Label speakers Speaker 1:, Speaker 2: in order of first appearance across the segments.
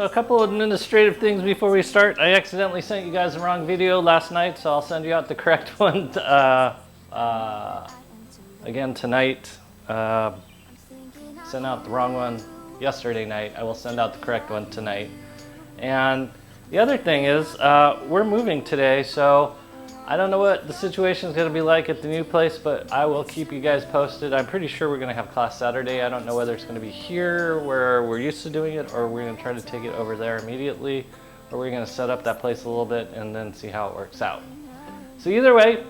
Speaker 1: So a couple of administrative things before we start. I accidentally sent you guys the wrong video last night, so I'll send you out the correct one again tonight. Sent out the wrong one yesterday night. I will send out the correct one tonight. And the other thing is, we're moving today, so I don't know what the situation is going to be like at the new place, but I will keep you guys posted. I'm pretty sure we're going to have class Saturday. I don't know whether it's going to be here where we're used to doing it, or we're going to try to take it over there immediately, or we're going to set up that place a little bit and then see how it works out. So either way,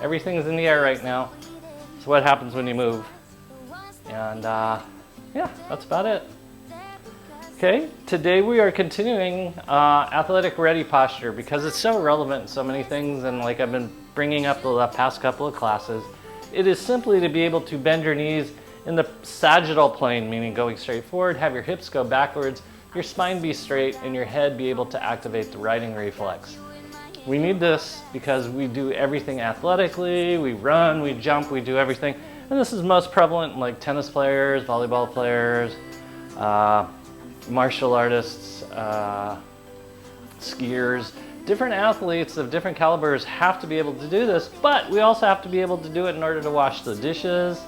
Speaker 1: everything's in the air right now. It's what happens when you move. And yeah, that's about it. Okay, today we are continuing athletic ready posture because it's so relevant in so many things, and like I've been bringing up the past couple of classes, it is simply to be able to bend your knees in the sagittal plane, meaning going straight forward, have your hips go backwards, your spine be straight, and your head be able to activate the righting reflex. We need this because we do everything athletically, we run, we jump, we do everything, and this is most prevalent in like tennis players, volleyball players, martial artists, skiers. Different athletes of different calibers have to be able to do this, but we also have to be able to do it in order to wash the dishes,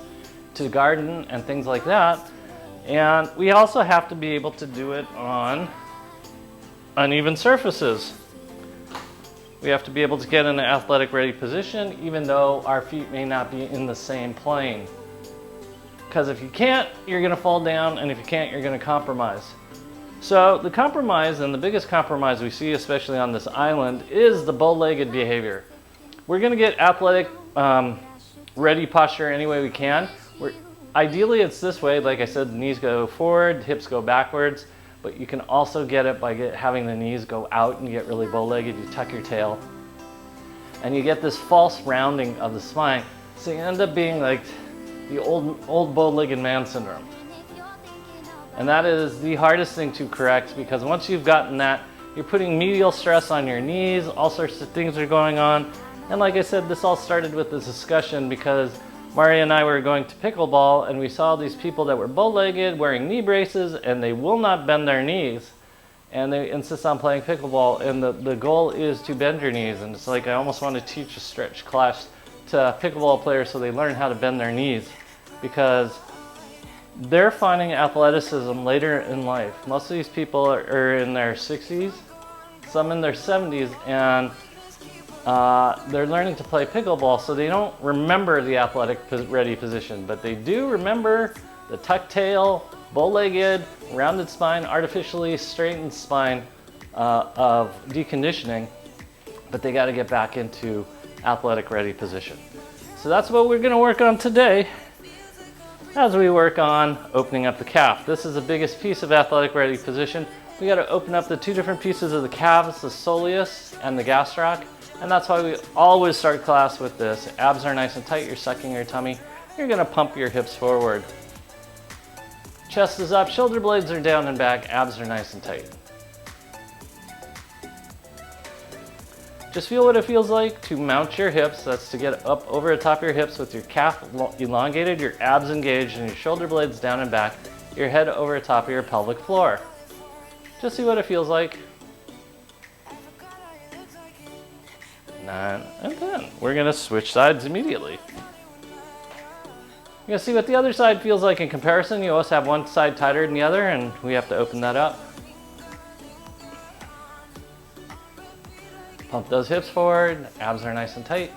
Speaker 1: to garden, and things like that. And we also have to be able to do it on uneven surfaces. We have to be able to get in an athletic ready position even though our feet may not be in the same plane. Because if you can't, you're going to fall down, and if you can't, you're going to compromise. So the compromise, and the biggest compromise we see, especially on this island, is the bow-legged behavior. We're going to get athletic ready posture any way we can. Ideally, it's this way. Like I said, the knees go forward, the hips go backwards, but you can also get it by having the knees go out and you get really bow-legged. You tuck your tail, and you get this false rounding of the spine. So you end up being like the old bow-legged man syndrome. And that is the hardest thing to correct, because once you've gotten that, you're putting medial stress on your knees, all sorts of things are going on. And like I said, this all started with this discussion because Maria and I were going to pickleball, and we saw these people that were bow-legged wearing knee braces, and they will not bend their knees. And they insist on playing pickleball, and the goal is to bend your knees. And it's like I almost want to teach a stretch class to pickleball players so they learn how to bend their knees, because they're finding athleticism later in life. Most of these people are in their 60s, some in their 70s, and they're learning to play pickleball, so they don't remember the athletic ready position, but they do remember the tucked tail, bow-legged, rounded spine, artificially straightened spine of deconditioning, but they got to get back into athletic ready position. So that's what we're going to work on today as we work on opening up the calf. This is the biggest piece of athletic ready position. We got to open up the two different pieces of the calves, the soleus and the gastroc, and that's why we always start class with this. Abs are nice and tight, you're sucking your tummy, you're going to pump your hips forward. Chest is up, shoulder blades are down and back, abs are nice and tight. Just feel what it feels like to mount your hips. That's to get up over the top of your hips with your calf elongated, your abs engaged, and your shoulder blades down and back, your head over the top of your pelvic floor. Just see what it feels like. 9 and 10. We're going to switch sides immediately. You're going to see what the other side feels like in comparison. You always have one side tighter than the other, and we have to open that up. Pump those hips forward, abs are nice and tight.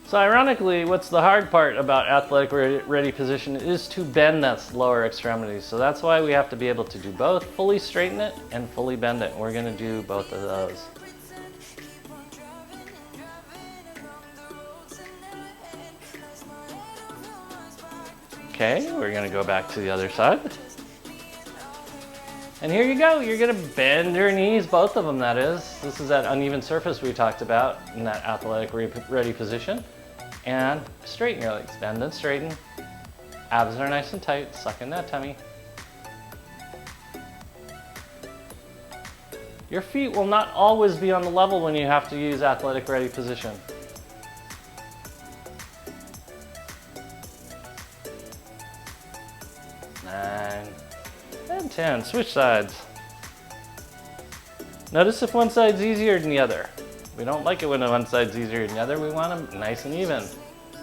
Speaker 1: So ironically, what's the hard part about athletic ready position is to bend that lower extremities. So that's why we have to be able to do both, fully straighten it and fully bend it. We're going to do both of those. Okay, we're going to go back to the other side. And here you go, you're going to bend your knees, both of them that is. This is that uneven surface we talked about in that athletic ready position. And straighten your legs, bend and straighten. Abs are nice and tight, suck in that tummy. Your feet will not always be on the level when you have to use athletic ready position. and 10. Switch sides. Notice if one side's easier than the other. We don't like it when one side's easier than the other. We want them nice and even.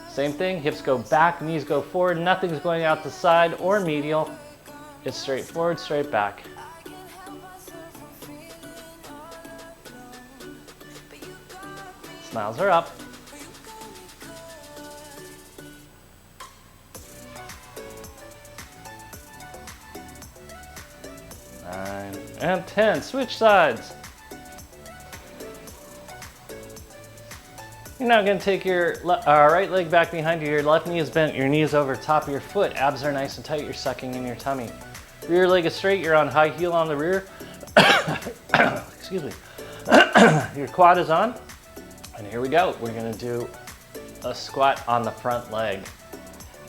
Speaker 1: Same thing, hips go back, knees go forward. Nothing's going out the side or medial. It's straight forward, straight back. Smiles are up. 9 and 10. Switch sides. You're now going to take your right leg back behind you. Your left knee is bent. Your knee is over top of your foot. Abs are nice and tight. You're sucking in your tummy. Rear leg is straight. You're on high heel on the rear. Excuse me. Your quad is on. And here we go. We're going to do a squat on the front leg.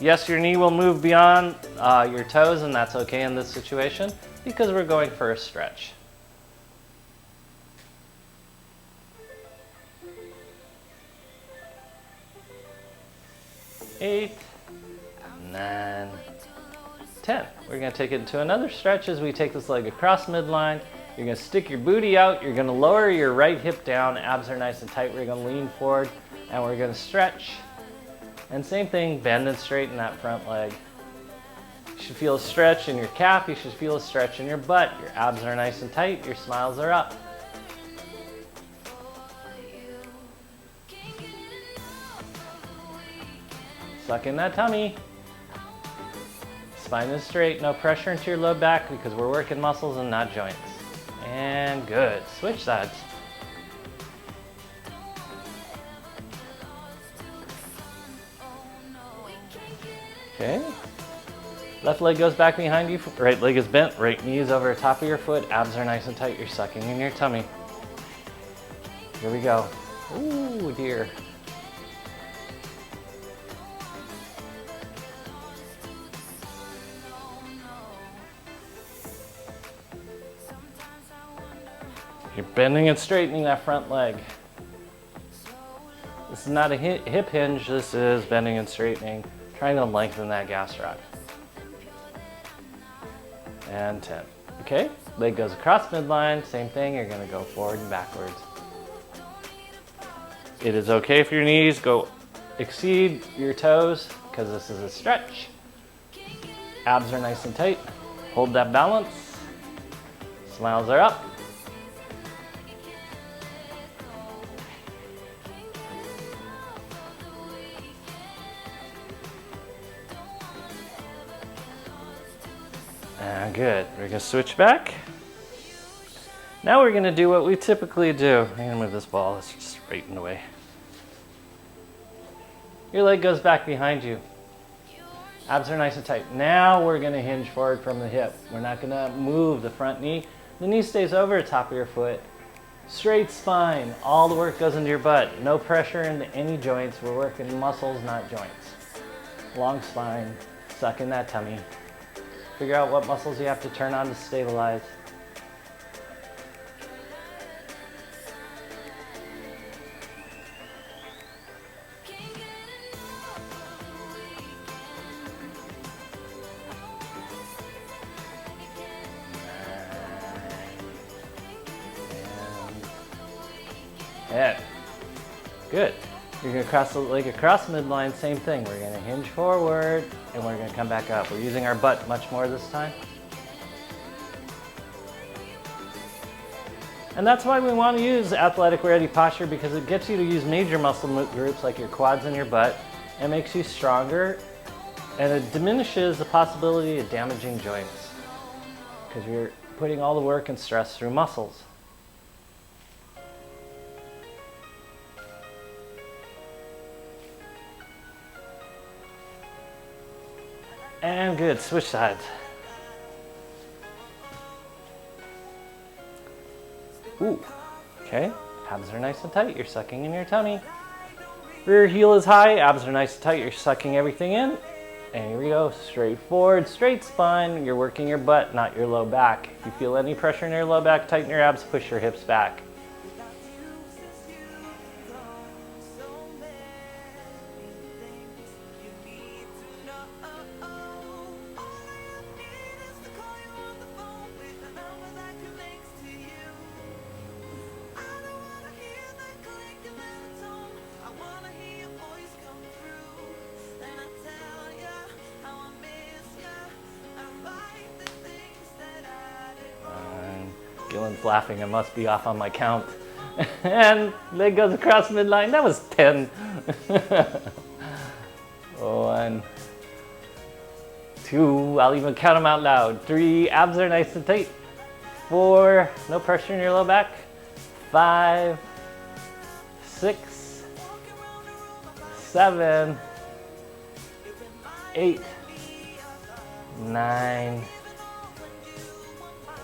Speaker 1: Yes, your knee will move beyond your toes, and that's okay in this situation because we're going for a stretch. 8, 9, 10. We're going to take it into another stretch as we take this leg across midline. You're going to stick your booty out. You're going to lower your right hip down. Abs are nice and tight. We're going to lean forward and we're going to stretch. And same thing, bend and straighten that front leg. You should feel a stretch in your calf. You should feel a stretch in your butt. Your abs are nice and tight. Your smiles are up. Suck in that tummy. Spine is straight. No pressure into your low back because we're working muscles and not joints. And good. Switch sides. Okay. Left leg goes back behind you. Right leg is bent. Right knee is over the top of your foot. Abs are nice and tight. You're sucking in your tummy. Here we go. Ooh, dear. You're bending and straightening that front leg. This is not a hip hinge, this is bending and straightening, trying to lengthen that gastroc. And 10. Okay, leg goes across midline, same thing, you're gonna go forward and backwards. It is okay if your knees go exceed your toes, because this is a stretch. Abs are nice and tight. Hold that balance. Smiles are up. Good. We're going to switch back. Now we're going to do what we typically do. I'm going to move this ball. It's just straightened away. Your leg goes back behind you. Abs are nice and tight. Now we're going to hinge forward from the hip. We're not going to move the front knee. The knee stays over the top of your foot. Straight spine. All the work goes into your butt. No pressure into any joints. We're working muscles, not joints. Long spine. Suck in that tummy. Figure out what muscles you have to turn on to stabilize. Yeah. Good. You're going to cross the leg across midline, same thing. We're going to hinge forward and we're going to come back up. We're using our butt much more this time. And that's why we want to use athletic ready posture, because it gets you to use major muscle groups like your quads and your butt and makes you stronger, and it diminishes the possibility of damaging joints because you're putting all the work and stress through muscles. And good, switch sides. Ooh, okay, abs are nice and tight, you're sucking in your tummy. Rear heel is high, abs are nice and tight, you're sucking everything in. And here we go, straight forward, straight spine, you're working your butt, not your low back. If you feel any pressure in your low back, tighten your abs, push your hips back. Gillen's laughing, I must be off on my count. And leg goes across midline, that was 10. 1, 2, I'll even count them out loud. 3, abs are nice and tight. 4, no pressure in your low back. 5, 6, 7, 8, 9,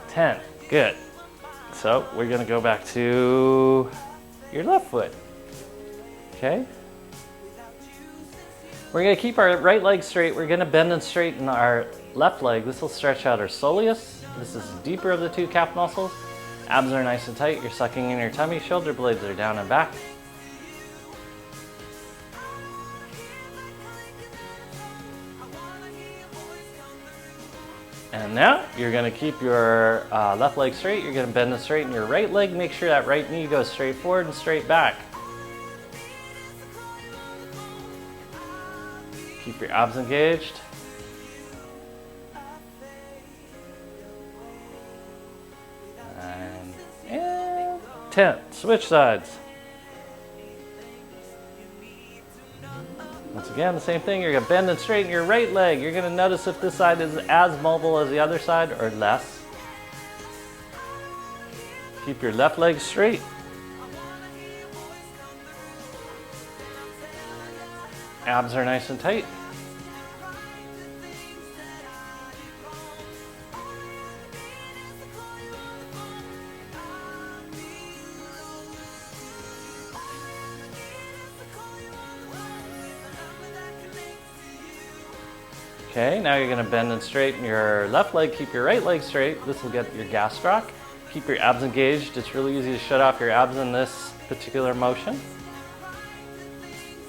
Speaker 1: 10. Good. So we're gonna go back to your left foot. Okay? We're gonna keep our right leg straight. We're gonna bend and straighten our left leg. This will stretch out our soleus. This is the deeper of the two calf muscles. Abs are nice and tight. You're sucking in your tummy. Shoulder blades are down and back. And now you're gonna keep your left leg straight. You're gonna bend and straighten your right leg. Make sure that right knee goes straight forward and straight back. Keep your abs engaged. And 10. Switch sides. Once again, the same thing. You're gonna bend and straighten your right leg. You're gonna notice if this side is as mobile as the other side or less. Keep your left leg straight. Abs are nice and tight. Okay, now you're gonna bend and straighten your left leg, keep your right leg straight. This will get your gastroc. Keep your abs engaged. It's really easy to shut off your abs in this particular motion.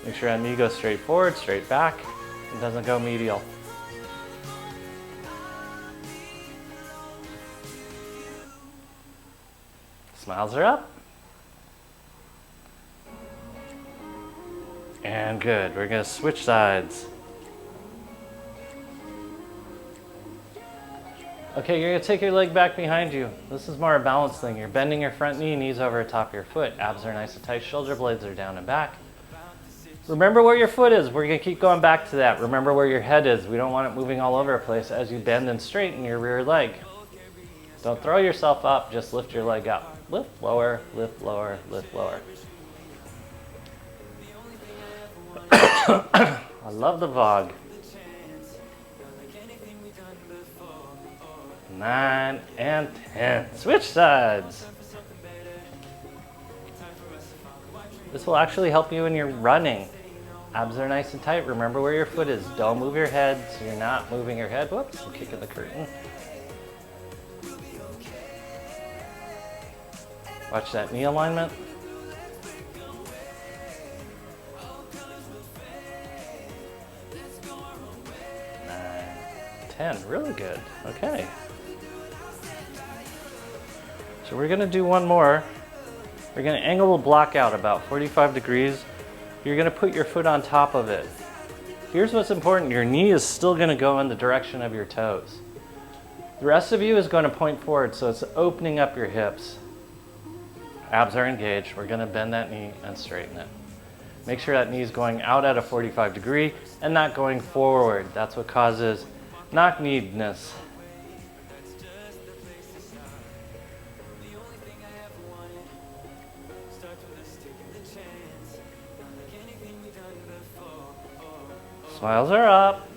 Speaker 1: Make sure that knee goes straight forward, straight back, and doesn't go medial. Smiles are up. And good, we're gonna switch sides. Okay, you're gonna take your leg back behind you. This is more a balance thing. You're bending your front knee, knees over the top of your foot. Abs are nice and tight, shoulder blades are down and back. Remember where your foot is. We're gonna keep going back to that. Remember where your head is. We don't want it moving all over the place as you bend and straighten your rear leg. Don't throw yourself up, just lift your leg up. Lift lower, lift lower, lift lower. I love the VOG. 9 and 10. Switch sides. This will actually help you when you're running. Abs are nice and tight. Remember where your foot is. Don't move your head so you're not moving your head. Whoops, I'm kicking the curtain. Watch that knee alignment. 9, 10. Really good. Okay. So we're gonna do one more. We're gonna angle the block out about 45 degrees. You're gonna put your foot on top of it. Here's what's important. Your knee is still gonna go in the direction of your toes. The rest of you is gonna point forward, so it's opening up your hips. Abs are engaged. We're gonna bend that knee and straighten it. Make sure that knee is going out at a 45 degree and not going forward. That's what causes knock-kneedness. Smiles are up.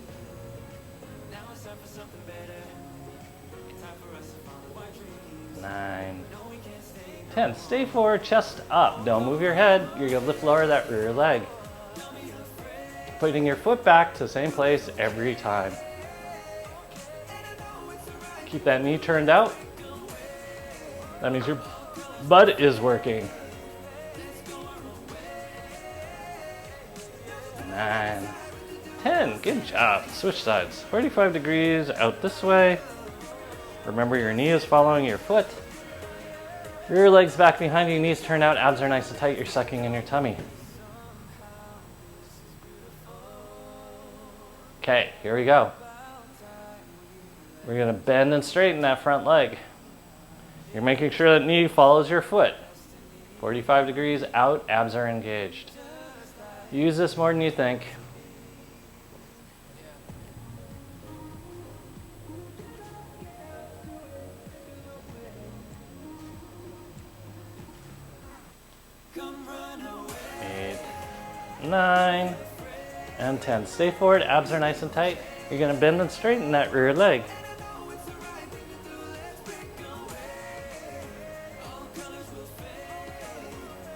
Speaker 1: 9, 10. Stay forward, chest up. Don't move your head. You're gonna lift lower that rear leg. Putting your foot back to the same place every time. Keep that knee turned out. That means your butt is working. 9, 10. Good job. Switch sides. 45 degrees out this way. Remember your knee is following your foot. Rear legs back behind you, knees turned out, abs are nice and tight. You're sucking in your tummy. Okay, here we go. We're gonna bend and straighten that front leg. You're You're making sure that knee follows your foot. 45 degrees out, abs are engaged. Use this more than you think. Eight, 9, and 10. Stay forward, abs are nice and tight. You're gonna bend and straighten that rear leg.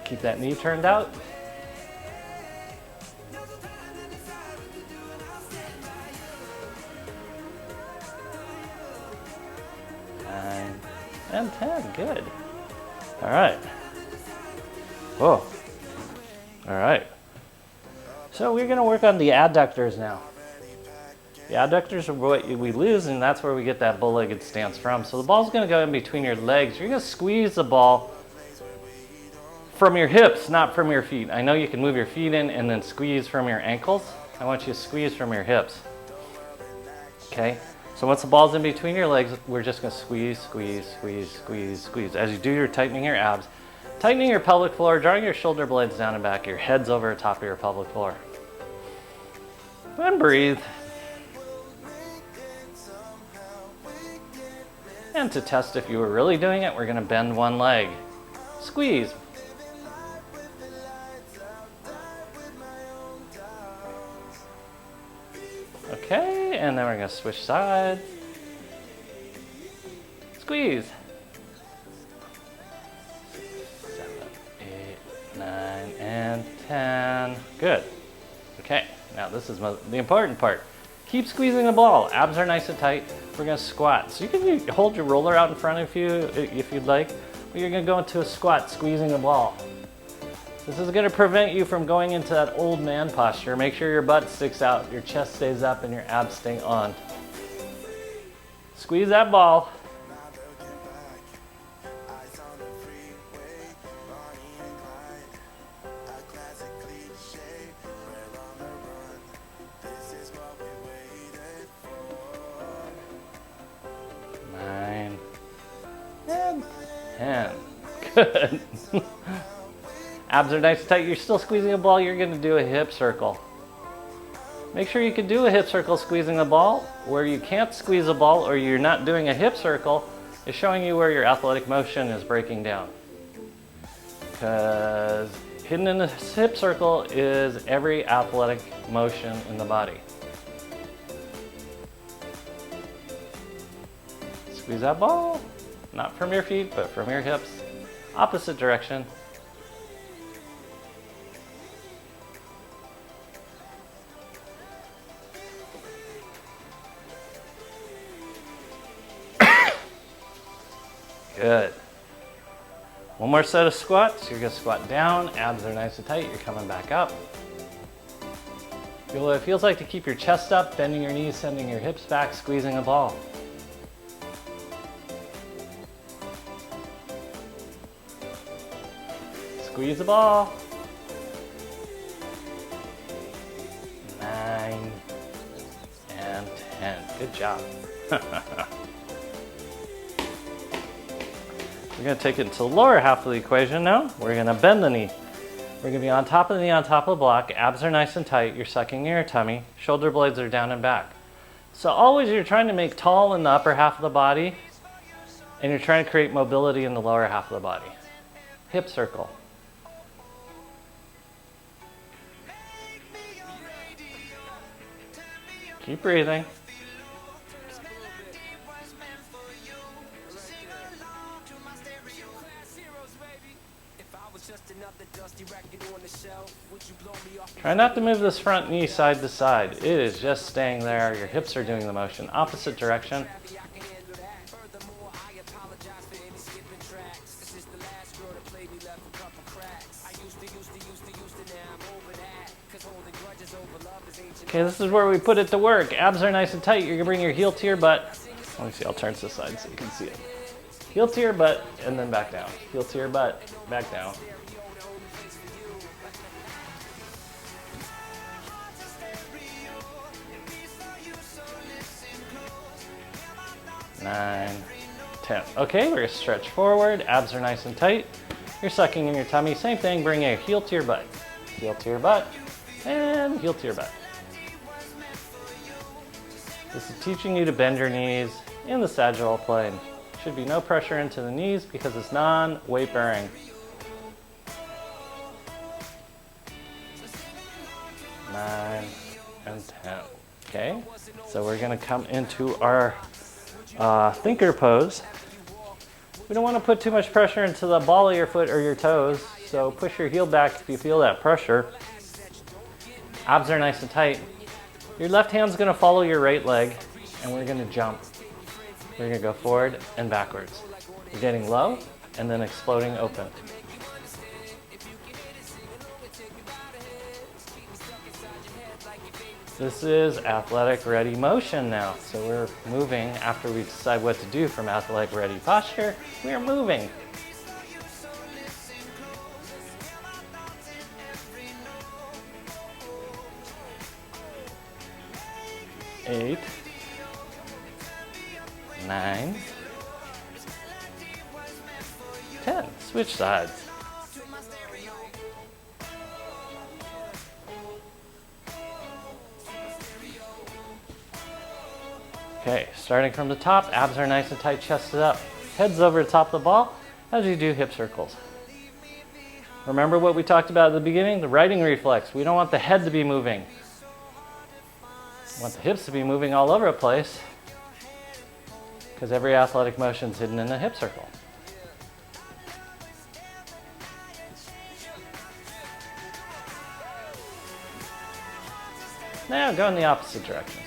Speaker 1: Keep that knee turned out. 9 and 10, good. All right. Whoa. All right. So we're gonna work on the adductors now. The adductors are what we lose, and that's where we get that bow-legged stance from. So the ball's gonna go in between your legs. You're gonna squeeze the ball from your hips, not from your feet. I know you can move your feet in and then squeeze from your ankles. I want you to squeeze from your hips. Okay? So once the ball's in between your legs, we're just gonna squeeze, squeeze, squeeze, squeeze, squeeze. As you do, you're tightening your abs, tightening your pelvic floor, drawing your shoulder blades down and back, your head's over the top of your pelvic floor. And breathe. And to test if you were really doing it, we're gonna bend one leg. Squeeze. Okay, and then we're gonna switch sides. Squeeze. 7, 8, 9, and 10. Good. Okay, now this is the important part. Keep squeezing the ball. Abs are nice and tight. We're gonna squat. So you can hold your roller out in front of you if you'd like, but you're gonna go into a squat, squeezing the ball. This is gonna prevent you from going into that old man posture. Make sure your butt sticks out, your chest stays up, and your abs stay on. Squeeze that ball. Nine and 10. Good. Abs are nice and tight. You're still squeezing a ball. You're going to do a hip circle. Make sure you can do a hip circle squeezing the ball. Where you can't squeeze a ball or you're not doing a hip circle is showing you where your athletic motion is breaking down. Because hidden in the hip circle is every athletic motion in the body. Squeeze that ball. Not from your feet, but from your hips. Opposite direction. Good. One more set of squats. You're gonna squat down, abs are nice and tight, you're coming back up. Feel what it feels like to keep your chest up, bending your knees, sending your hips back, squeezing the ball. Squeeze the ball. 9 and 10. Good job. We're going to take it to the lower half of the equation now. We're going to bend the knee. We're going to be on top of the knee, on top of the block. Abs are nice and tight. You're sucking in your tummy. Shoulder blades are down and back. So always you're trying to make tall in the upper half of the body, and you're trying to create mobility in the lower half of the body. Hip circle. Keep breathing. Try not to move this front knee side to side. It is just staying there. Your hips are doing the motion. Opposite direction. Okay, this is where we put it to work. Abs are nice and tight. You're gonna bring your heel to your butt. Let me see, I'll turn to the side so you can see it. Heel to your butt and then back down. Heel to your butt, back down. Nine 10. Okay, we're gonna stretch forward, abs are nice and tight. You're sucking in your tummy, same thing, bring your heel to your butt. Heel to your butt, and heel to your butt. This is teaching you to bend your knees in the sagittal plane. Should be no pressure into the knees because it's non-weight bearing. 9 and 10. Okay, so we're gonna come into our thinker pose. We don't want to put too much pressure into the ball of your foot or your toes, so push your heel back if you feel that pressure. Abs are nice and tight. Your left hand's gonna follow your right leg, and we're gonna jump. We're gonna go forward and backwards. We're getting low and then exploding open. This is athletic ready motion now. So we're moving after we decide what to do from athletic ready posture. We're moving. Eight, 9, 10. Switch sides. Okay, starting from the top, abs are nice and tight, chested up. Head's over the top of the ball as you do hip circles. Remember what we talked about at the beginning? The righting reflex. We don't want the head to be moving. We want the hips to be moving all over the place because every athletic motion is hidden in a hip circle. Now go in the opposite direction.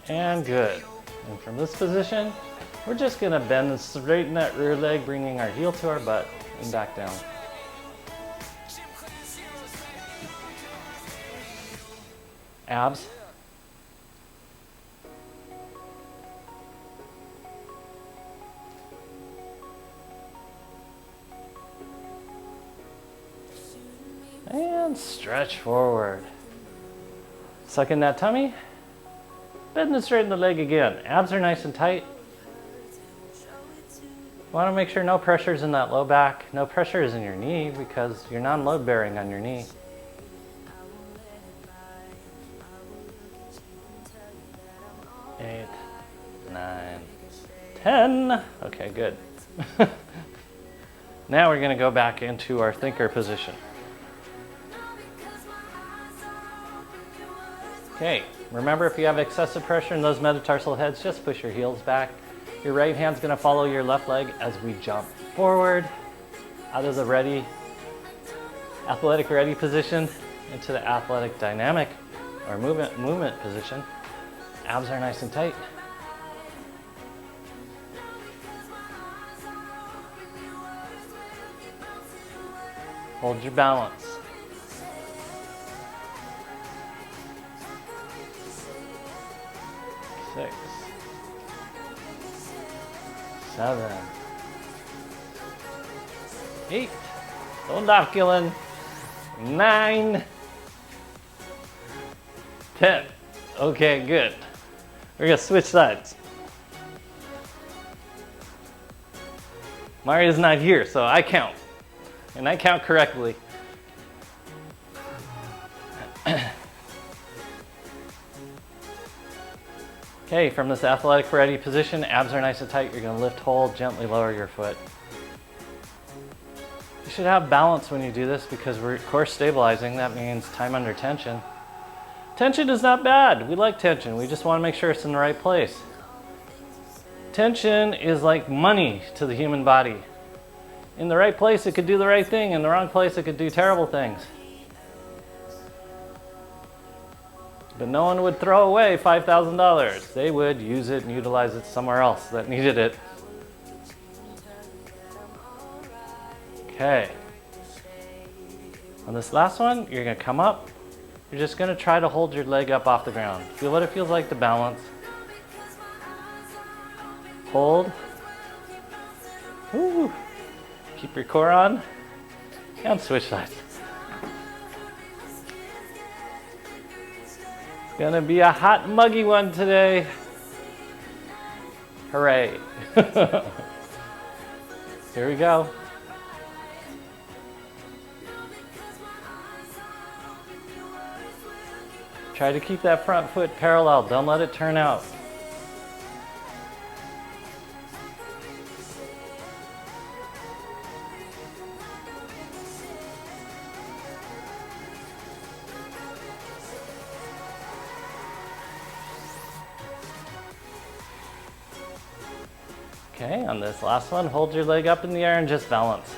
Speaker 1: And good. And from this position, we're just gonna bend and straighten that rear leg, bringing our heel to our butt and back down. Abs. And stretch forward. Suck in that tummy. Bend and straighten the leg again. Abs are nice and tight. Want to make sure no pressure is in that low back. No pressure is in your knee because you're non-load bearing on your knee. Eight, 9, 10. Okay, good. Now we're going to go back into our thinker position. Okay, remember if you have excessive pressure in those metatarsal heads, just push your heels back. Your right hand's gonna follow your left leg as we jump forward out of the ready, athletic ready position into the athletic dynamic or movement position. Abs are nice and tight. Hold your balance. 6, 7, 8, don't stop killing, 9, 10. Okay, good. We're gonna switch sides. Mario's not here, so I count. And I count correctly. Okay, from this athletic ready position, abs are nice and tight. You're gonna lift, hold, gently lower your foot. You should have balance when you do this because we're core stabilizing. That means time under tension. Tension is not bad. We like tension. We just want to make sure it's in the right place. Tension is like money to the human body. In the right place, it could do the right thing. In the wrong place, it could do terrible things. But no one would throw away $5,000. They would use it and utilize it somewhere else that needed it. Okay. On this last one, you're gonna come up. You're just gonna try to hold your leg up off the ground. Feel what it feels like to balance. hold. Woo. Keep your core on and switch sides. It's gonna be a hot, muggy one today. Hooray. Here we go. Try to keep that front foot parallel. Don't let it turn out. Okay, on this last one, hold your leg up in the air and just balance.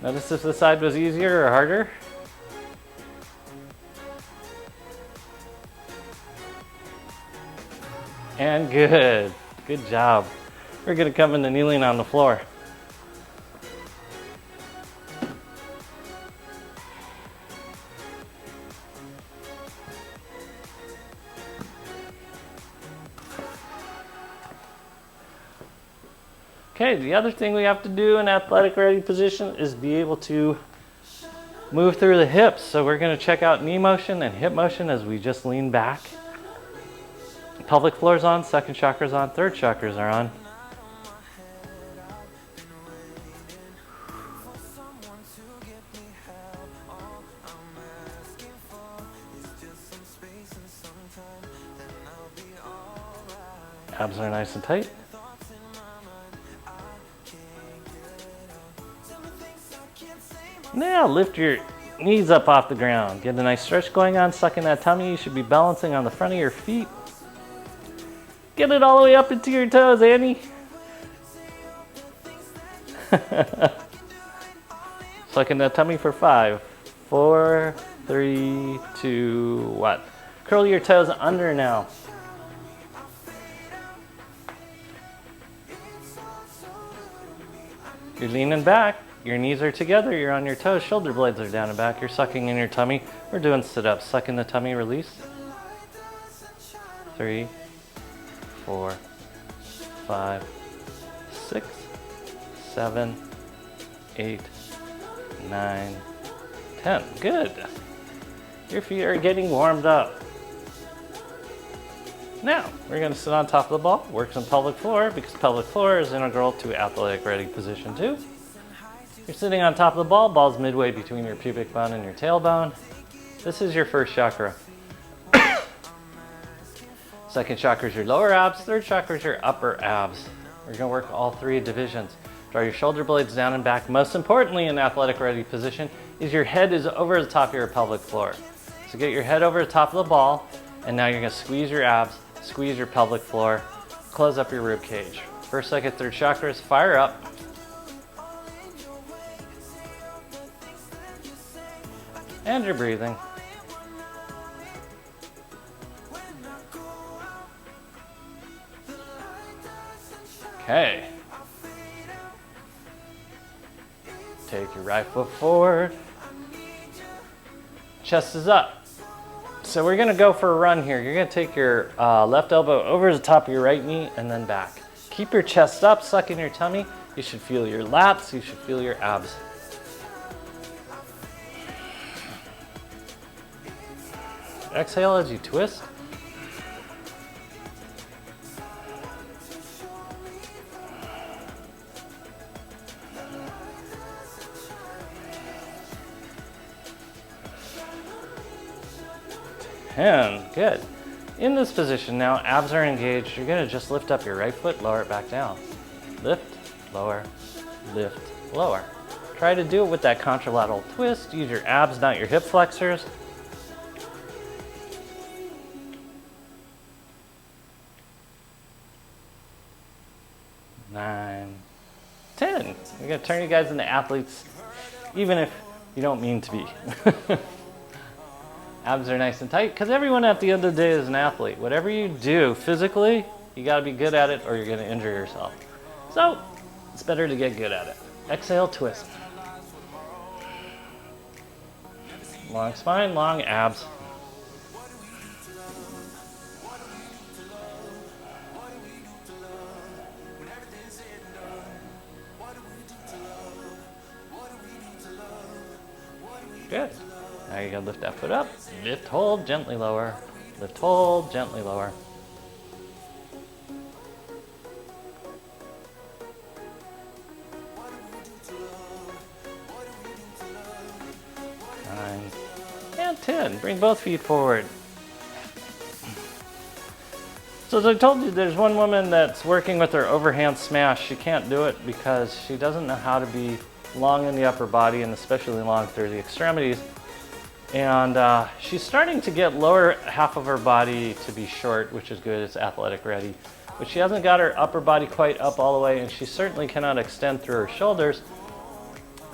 Speaker 1: Notice if the side was easier or harder. And good. Good job. We're going to come into kneeling on the floor. Okay, the other thing we have to do in athletic ready position is be able to move through the hips. So we're going to check out knee motion and hip motion as we just lean back. Pelvic floor's on, second chakra's on, third chakras are on. Abs are nice and tight. Now lift your knees up off the ground. Get a nice stretch going on, sucking that tummy. You should be balancing on the front of your feet. Get it all the way up into your toes, Annie. Sucking that tummy for 5, 4, 3, 2, 1. Curl your toes under now. You're leaning back. Your knees are together, you're on your toes, shoulder blades are down and back, you're sucking in your tummy. We're doing sit-ups, suck in the tummy, release. 3, 4, 5, 6, 7, 8, 9, 10. Good. Your feet are getting warmed up. Now, we're going to sit on top of the ball, work some pelvic floor, because pelvic floor is integral to athletic ready position too. You're sitting on top of the ball, ball's midway between your pubic bone and your tailbone. This is your first chakra. Second chakra is your lower abs, third chakra is your upper abs. We're gonna work all 3 divisions. Draw your shoulder blades down and back. Most importantly in athletic ready position is your head is over the top of your pelvic floor. So get your head over the top of the ball, and now you're gonna squeeze your abs, squeeze your pelvic floor, close up your rib cage. First, second, third chakras, fire up. And you're breathing. Okay. Take your right foot forward. Chest is up. So we're gonna go for a run here. You're gonna take your left elbow over the top of your right knee and then back. Keep your chest up, suck in your tummy. You should feel your lats, you should feel your abs. Exhale as you twist. And good. In this position now, abs are engaged. You're gonna just lift up your right foot, lower it back down. Lift, lower, lift, lower. Try to do it with that contralateral twist. Use your abs, not your hip flexors. 9, 10. We're gonna turn you guys into athletes, even if you don't mean to be. Abs are nice and tight, because everyone at the end of the day is an athlete. Whatever you do physically, you gotta be good at it or you're gonna injure yourself. So, it's better to get good at it. Exhale, twist. Long spine, long abs. Good. Now you gotta lift that foot up. Lift, hold, gently lower. Lift, hold, gently lower. Nine and 10. Bring both feet forward. So as I told you, there's one woman that's working with her overhand smash. She can't do it because she doesn't know how to be long in the upper body and especially long through the extremities. And she's starting to get lower half of her body to be short, which is good. It's athletic ready. But she hasn't got her upper body quite up all the way, and she certainly cannot extend through her shoulders.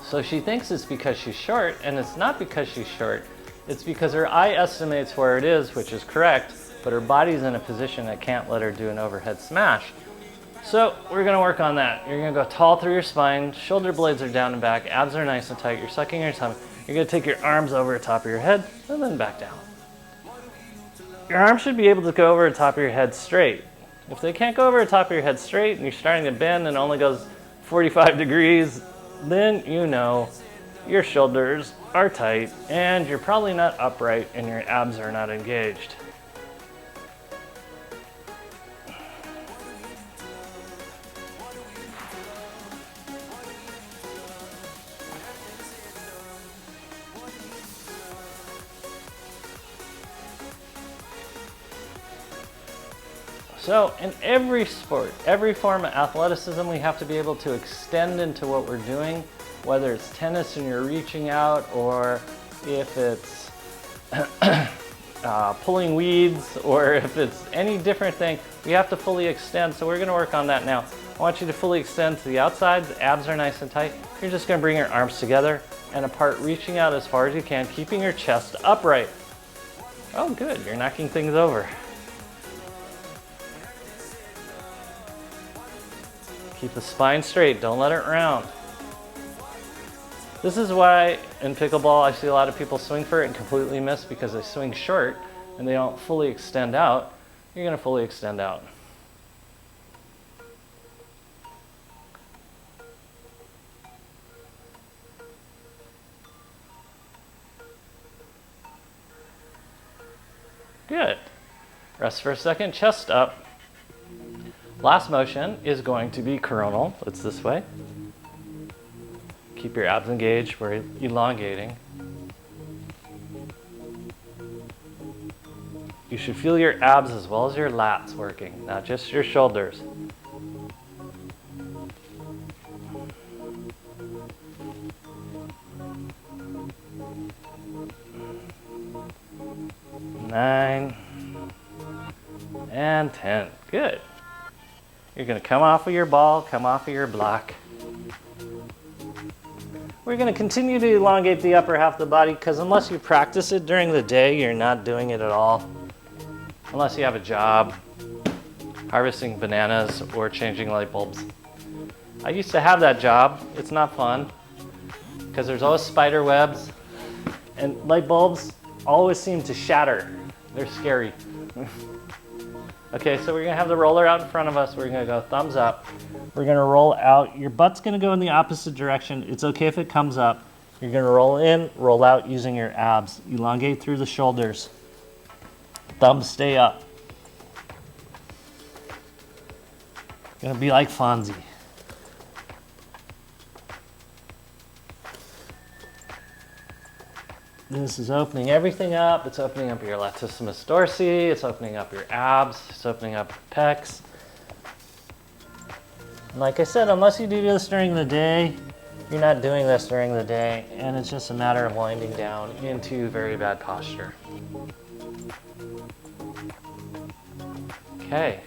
Speaker 1: So she thinks it's because she's short, and it's not because she's short. It's because her eye estimates where it is, which is correct, but her body's in a position that can't let her do an overhead smash. So we're gonna work on that. You're gonna go tall through your spine, shoulder blades are down and back, abs are nice and tight, you're sucking your tummy. You're gonna take your arms over the top of your head and then back down. Your arms should be able to go over the top of your head straight. If they can't go over the top of your head straight and you're starting to bend and it only goes 45 degrees, then you know your shoulders are tight and you're probably not upright and your abs are not engaged. So in every sport, every form of athleticism, we have to be able to extend into what we're doing, whether it's tennis and you're reaching out, or if it's pulling weeds, or if it's any different thing, we have to fully extend. So we're gonna work on that now. I want you to fully extend to the outside, the abs are nice and tight. You're just gonna bring your arms together and apart, reaching out as far as you can, keeping your chest upright. Oh good, you're knocking things over. Keep the spine straight, don't let it round. This is why in pickleball I see a lot of people swing for it and completely miss because they swing short and they don't fully extend out. You're gonna fully extend out. Good. Rest for a second, chest up. Last motion is going to be coronal. It's this way. Keep your abs engaged. We're elongating. You should feel your abs as well as your lats working, not just your shoulders. Nine and 10. Good. You're gonna come off of your ball, come off of your block. We're gonna continue to elongate the upper half of the body because unless you practice it during the day, you're not doing it at all. Unless you have a job, harvesting bananas or changing light bulbs. I used to have that job. It's not fun because there's always spider webs and light bulbs always seem to shatter. They're scary. Okay, so we're gonna have the roller out in front of us. We're gonna go thumbs up. We're gonna roll out. Your butt's gonna go in the opposite direction. It's okay if it comes up. You're gonna roll in, roll out using your abs. Elongate through the shoulders. Thumbs stay up. Gonna be like Fonzie. This is opening everything up. It's opening up your latissimus dorsi. It's opening up your abs. It's opening up your pecs. And like I said, unless you do this during the day, you're not doing this during the day. And it's just a matter of winding down into very bad posture. Okay.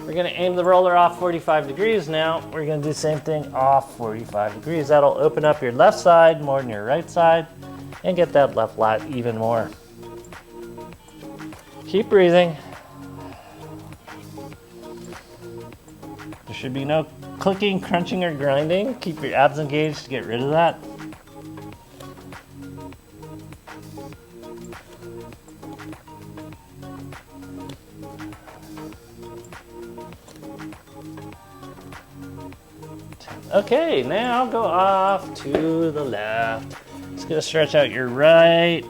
Speaker 1: We're gonna aim the roller off 45 degrees now. We're gonna do the same thing off 45 degrees. That'll open up your left side more than your right side and get that left lat even more. Keep breathing. There should be no clicking, crunching, or grinding. Keep your abs engaged to get rid of that. Okay, now go off to the left. Just gonna stretch out your right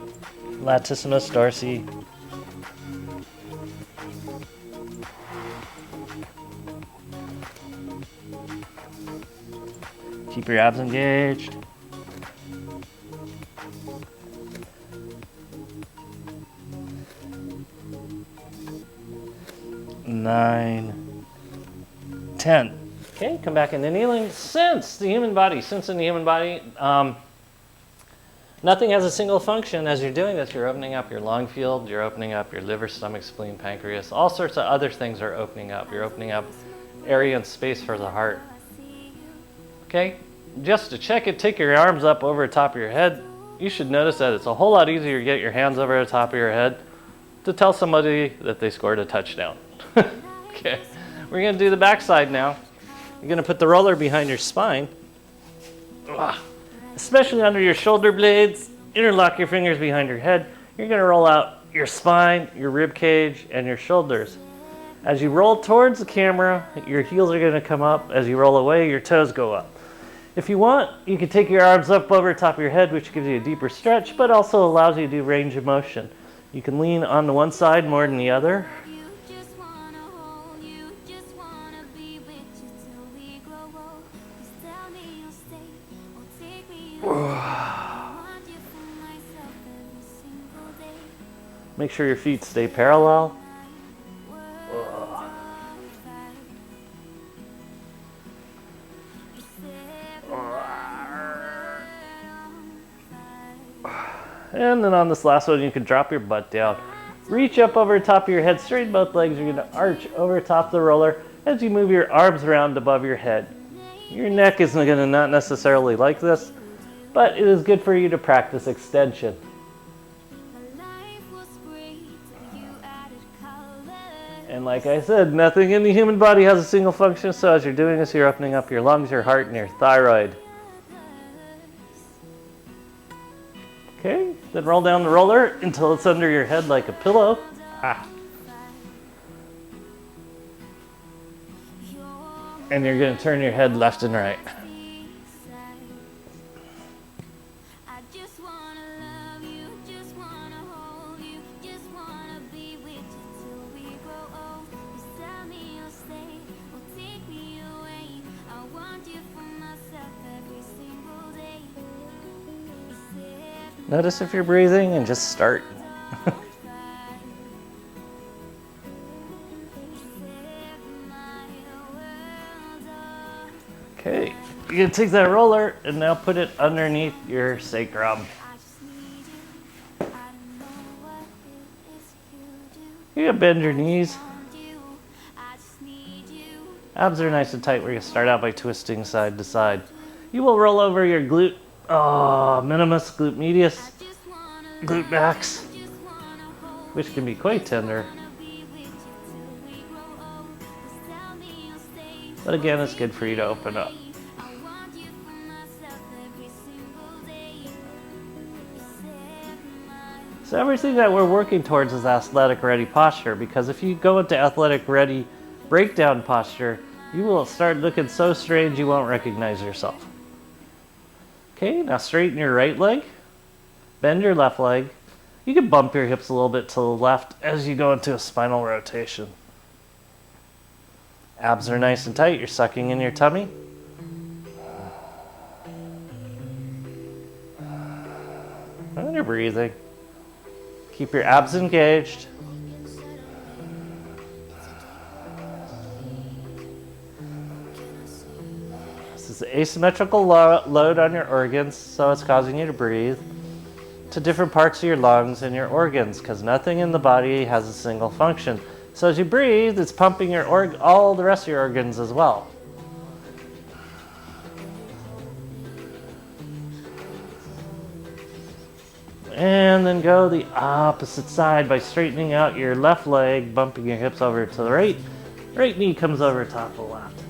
Speaker 1: latissimus dorsi. Keep your abs engaged. Nine, 10. Okay, come back into kneeling. Since in the human body, nothing has a single function. As you're doing this, you're opening up your lung field, you're opening up your liver, stomach, spleen, pancreas. All sorts of other things are opening up. You're opening up area and space for the heart. Okay, just to check it, take your arms up over the top of your head. You should notice that it's a whole lot easier to get your hands over the top of your head to tell somebody that they scored a touchdown. Okay, we're gonna do the backside now. You're gonna put the roller behind your spine, especially under your shoulder blades. Interlock your fingers behind your head. You're gonna roll out your spine, your rib cage, and your shoulders. As you roll towards the camera, your heels are gonna come up. As you roll away, your toes go up. If you want, you can take your arms up over the top of your head, which gives you a deeper stretch, but also allows you to do range of motion. You can lean on the one side more than the other. Make sure your feet stay parallel. And then on this last one, you can drop your butt down. Reach up over the top of your head, straighten both legs. You're going to arch over top of the roller as you move your arms around above your head. Your neck isn't going to not necessarily like this, but it is good for you to practice extension. And like I said, nothing in the human body has a single function, so as you're doing this, you're opening up your lungs, your heart, and your thyroid. Okay, then roll down the roller until it's under your head like a pillow. And you're going to turn your head left and right. Notice if you're breathing and just start. Okay, you're gonna take that roller and now put it underneath your sacrum. You're gonna bend your knees. Abs are nice and tight. We're gonna start out by twisting side to side. You will roll over your glute minimus, glute medius, glute max, which can be quite tender. But again, it's good for you to open up. So everything that we're working towards is athletic ready posture, because if you go into athletic ready breakdown posture, you will start looking so strange you won't recognize yourself. Okay, now straighten your right leg, bend your left leg. You can bump your hips a little bit to the left as you go into a spinal rotation. Abs are nice and tight, you're sucking in your tummy. And you're breathing. Keep your abs engaged. This is asymmetrical load on your organs, so it's causing you to breathe to different parts of your lungs and your organs, because nothing in the body has a single function. So as you breathe, it's pumping your all the rest of your organs as well. And then go the opposite side by straightening out your left leg, bumping your hips over to the right. Right knee comes over top of the left.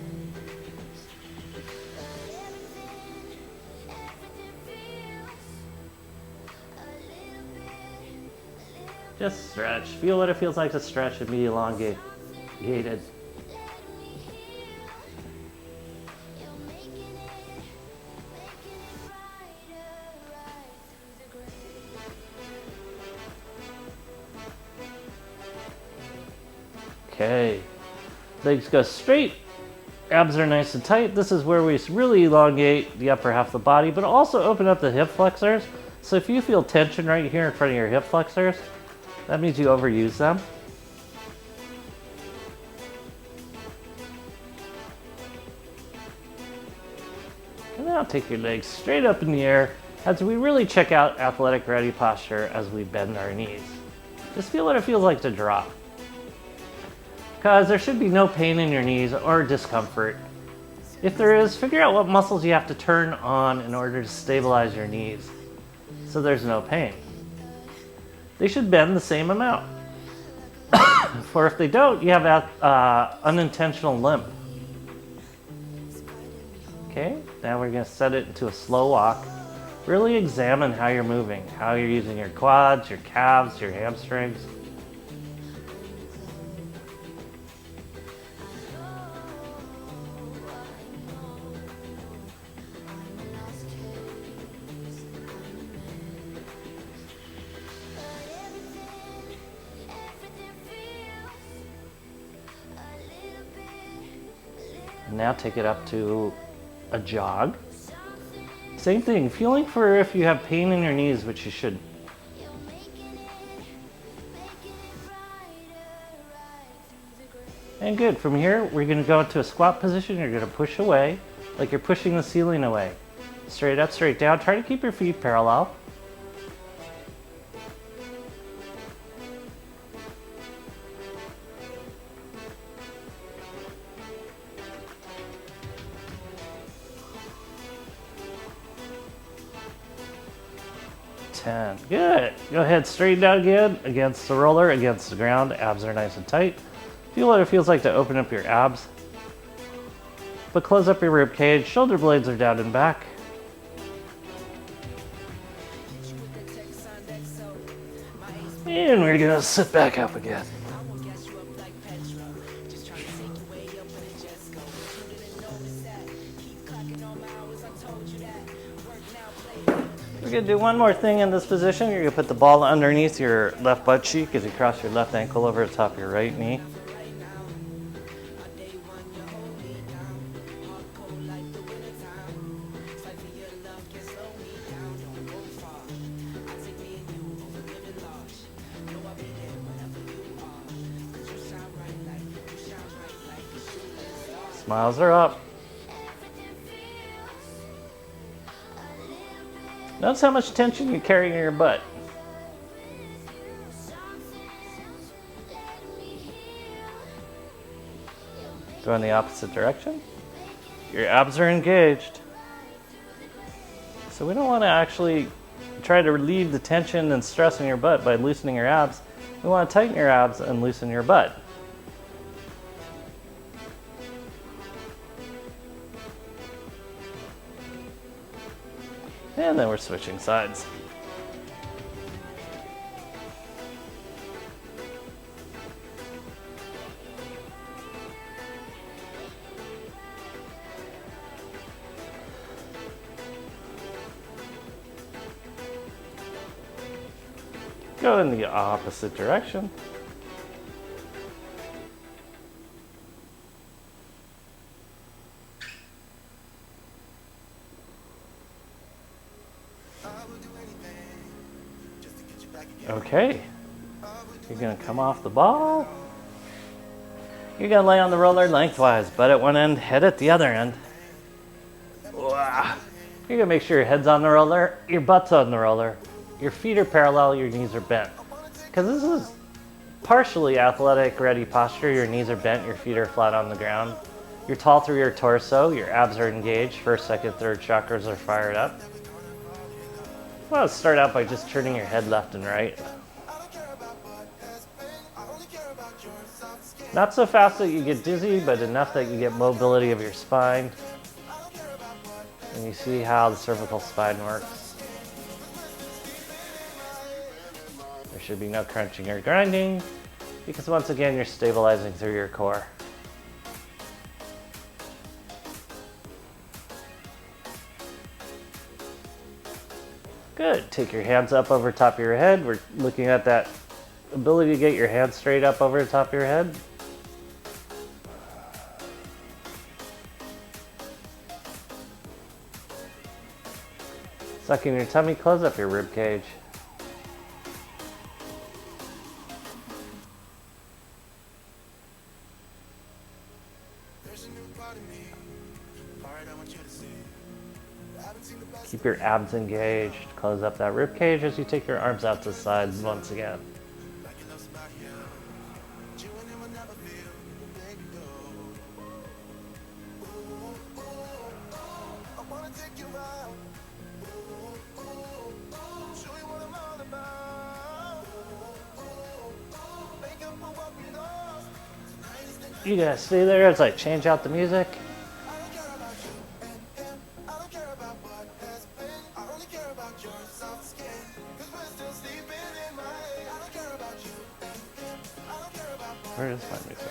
Speaker 1: Just stretch. Feel what it feels like to stretch and be elongated. Okay. Legs go straight. Abs are nice and tight. This is where we really elongate the upper half of the body, but also open up the hip flexors. So if you feel tension right here in front of your hip flexors, that means you overuse them. And now take your legs straight up in the air as we really check out athletic ready posture as we bend our knees. Just feel what it feels like to drop. Because there should be no pain in your knees or discomfort. If there is, figure out what muscles you have to turn on in order to stabilize your knees so there's no pain. They should bend the same amount. For if they don't, you have unintentional limp. Okay, now we're going to set it into a slow walk. Really examine how you're moving, how you're using your quads, your calves, your hamstrings. Now take it up to a jog. Same thing, feeling for if you have pain in your knees, which you shouldn't. And good, from here we're going to go into a squat position. You're going to push away like you're pushing the ceiling away. Straight up, straight down. Try to keep your feet parallel. Good. Go ahead, straighten out again against the roller, against the ground. Abs are nice and tight. Feel what it feels like to open up your abs. But close up your rib cage. Shoulder blades are down and back. And we're gonna sit back up again. We're going to do one more thing in this position. You're going to put the ball underneath your left butt cheek as you cross your left ankle over the top of your right knee. Smiles are up. Notice how much tension you carry in your butt. Go in the opposite direction. Your abs are engaged. So we don't want to actually try to relieve the tension and stress in your butt by loosening your abs. We want to tighten your abs and loosen your butt. And then we're switching sides. Go in the opposite direction. Okay, you're going to come off the ball. You're going to lay on the roller lengthwise, butt at one end, head at the other end. You're going to make sure your head's on the roller, your butt's on the roller, your feet are parallel, your knees are bent. Because this is partially athletic ready posture. Your knees are bent, your feet are flat on the ground. You're tall through your torso, your abs are engaged, first, second, third chakras are fired up. Well, let's start out by just turning your head left and right. Not so fast that you get dizzy, but enough that you get mobility of your spine. And you see how the cervical spine works. There should be no crunching or grinding, because once again, you're stabilizing through your core. Good. Take your hands up over top of your head. We're looking at that ability to get your hands straight up over the top of your head. Sucking your tummy, close up your rib cage. Keep your abs engaged. Close up that rib cage as you take your arms out to the sides once again. You guys stay there as I change out the music. Where is my music?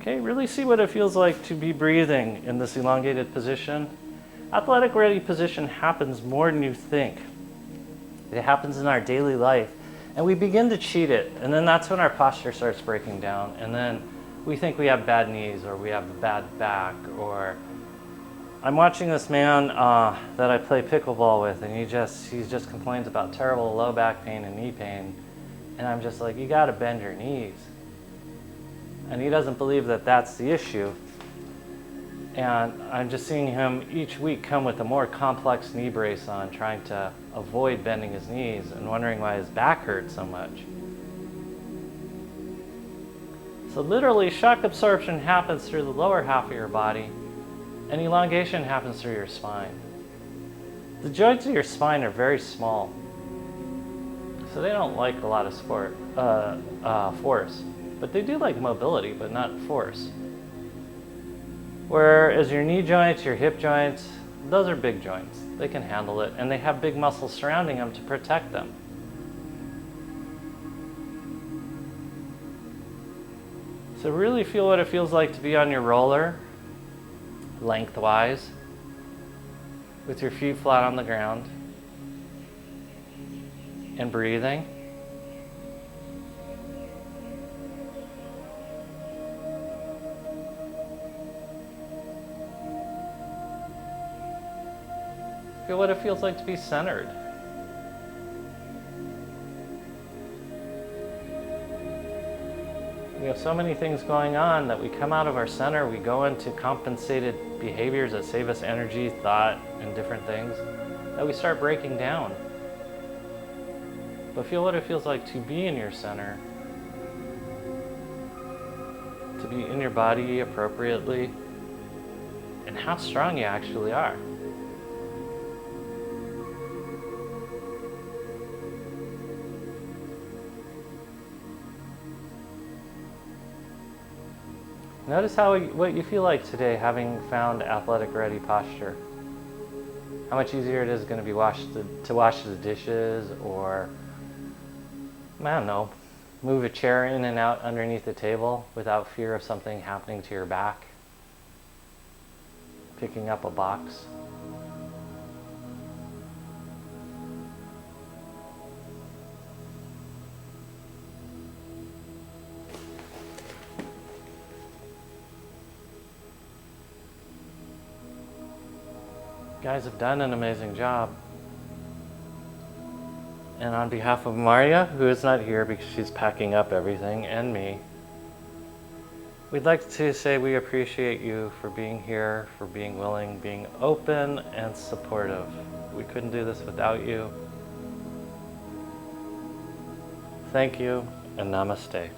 Speaker 1: Okay, really see what it feels like to be breathing in this elongated position. Athletic ready position happens more than you think. It happens in our daily life, and we begin to cheat it, and then that's when our posture starts breaking down, and then we think we have bad knees, or we have a bad back, or I'm watching this man that I play pickleball with, and he just complains about terrible low back pain and knee pain, and I'm just like, you gotta bend your knees. And he doesn't believe that that's the issue. And I'm just seeing him each week come with a more complex knee brace on, trying to avoid bending his knees and wondering why his back hurts so much. So literally, shock absorption happens through the lower half of your body, and elongation happens through your spine. The joints of your spine are very small, so they don't like a lot of force. But they do like mobility, but not force. Whereas your knee joints, your hip joints, those are big joints. They can handle it, and they have big muscles surrounding them to protect them. So really feel what it feels like to be on your roller, lengthwise, with your feet flat on the ground, and breathing. Feel what it feels like to be centered. We have so many things going on that we come out of our center, we go into compensated behaviors that save us energy, thought, and different things, that we start breaking down. But feel what it feels like to be in your center, to be in your body appropriately, and how strong you actually are. Notice what you feel like today, having found athletic ready posture. How much easier it is going to be to wash the dishes, or, I don't know, move a chair in and out underneath the table without fear of something happening to your back. Picking up a box. You guys have done an amazing job. And on behalf of Maria, who is not here because she's packing up everything, and me, we'd like to say we appreciate you for being here, for being willing, being open and supportive. We couldn't do this without you. Thank you, and namaste.